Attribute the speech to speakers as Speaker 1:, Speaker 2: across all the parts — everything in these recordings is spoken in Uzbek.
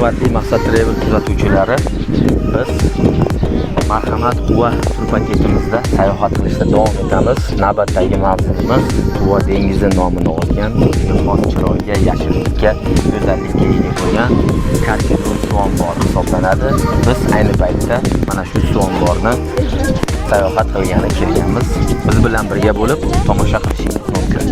Speaker 1: Hurmatli Maqsad Travel kuzatuvchilari, biz Marhamat Quva tur paketimizda sayohat qilishda davom etamiz. Navbatdagi mavzuimiz Quva dengizi nomini olgan, xos chiroyga, yashillikka, go'zallikka ega bo'lgan Karkidon suv ombori hisoblanadi. Biz ayni paytda mana shu suv omborini sayohat qilgani kelganmiz. Biz bilan birga bo'lib tomosha qilishingiz mumkin.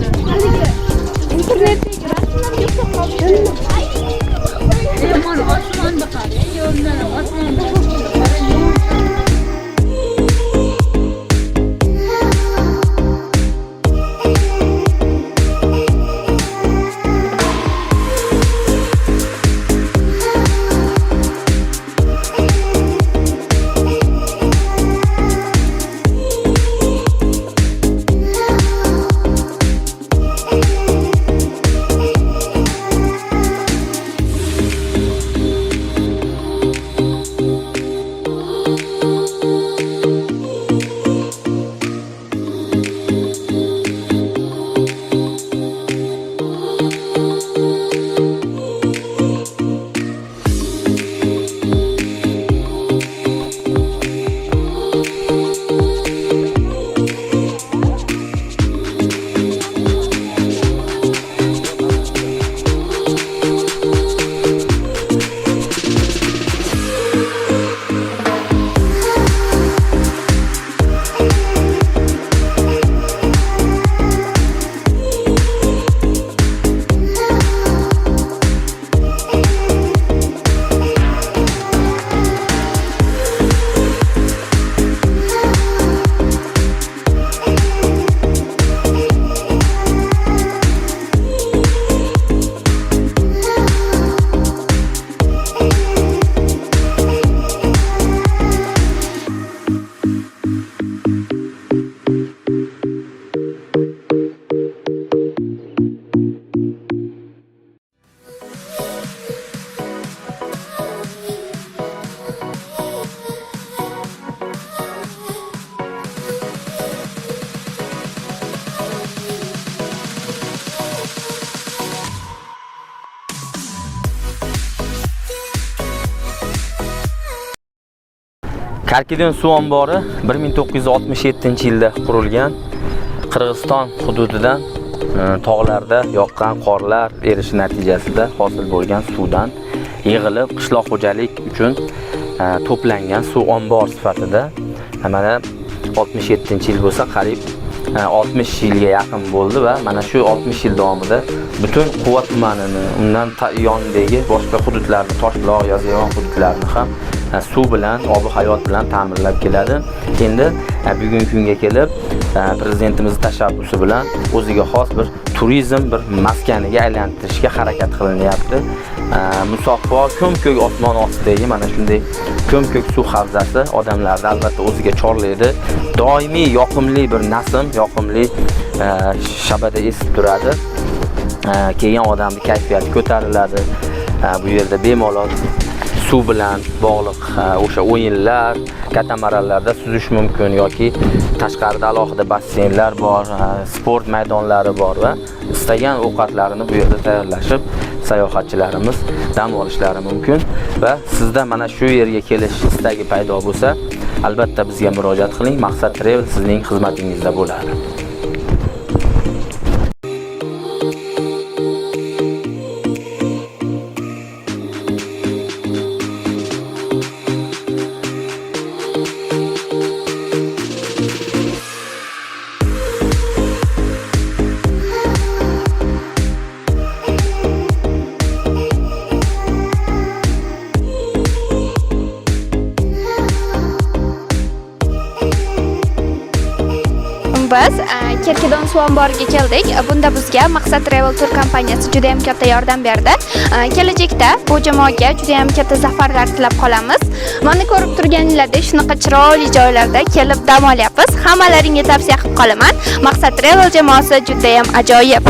Speaker 1: Karkidon suv ombori 1967-yilda qurilgan. Qirg'iziston hududidan tog'larda yoqqan qorlar erishi natijasida hosil bo'lgan suvdan yig'ilib qishloq xo'jalik uchun to'plangan suv ombor sifatida mana 67-yil bo'lsa qariyb 60 yilga yaqin bo'ldi va mana shu 60 yil davomida butun Quva tumanini, undan yonidagi boshqa hududlarni, Toshloq, Yozyovon hududlarini ham suv bilan, obi hayot bilan ta'minlab keladi. Endi bugungi kunga kelib prezidentimiz tashabbusi bilan o'ziga xos bir turizm bir maskaniga aylantirishga harakat qilinyapti. Musaffo ko'm-ko'k osmon ostidagi mana shunday ko'm-ko'k suv havzasi odamlarni albatta o'ziga chorlaydi. Doimiy yoqimli bir nasim, yoqimli shabada esib turadi. Keyin odamning kayfiyati ko'tariladi. Bu yerda bemalol suv bilan bog'liq o'sha o'yinlar, katamaranlarda suzish mumkin yoki tashqarida alohida basseynlar bor, sport maydonlari bor va istagan ovqatlarini bu yerda tayyorlashib sayohatchilarimiz dam olishlari mumkin va sizda mana shu yerga kelish istagi paydo bo'lsa, albatta bizga murojaat qiling. Maqsad Travel sizning xizmatingizda bo'ladi.
Speaker 2: Biz Karkidon suv omboriga keldik. Bunda bizga Maqsad Travel tur kompaniyasi juda ham katta yordam berdi. Kelajakda bu jamoaga juda ham katta zafarlar tilab qolamiz. Mana ko'rib turganinglardek shunaqa chiroyli joylarda kelib dam olyapmiz. Hammalaringga tavsiya qilib qolaman. Maqsad Travel jamoasi juda ham ajoyib.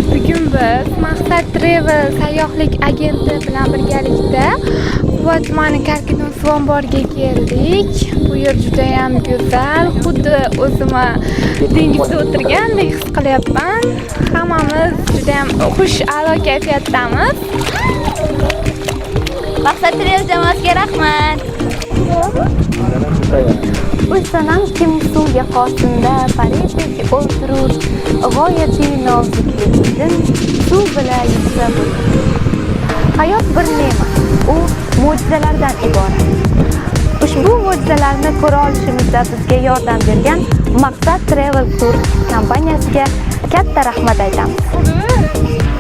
Speaker 3: Bugun biz Maqsad Travel sayyohlik agenti bilan birgalikda Quva tumani Karkidon suv omboriga keldik. Bu yer juda ham go'zal, xuddi o'zimni dengizda o'tirgandek his qilyapman. Hammamiz juda ham xush, a'lo kayfiyatdamiz.
Speaker 2: Maqsad Travel jamoasiga rahmat.
Speaker 3: O'zsanam kim suvga qosinda paridek o'ltirur, g'oyati nozikligin suv bilan yutsa hayot bir ne'mat, u mo'jizalardan iborat. Ushbu mo'jizalarni ko'ra olishimizda bizga yordam bergan Maqsad Travel Tour kompaniyasiga katta rahmat aytamiz.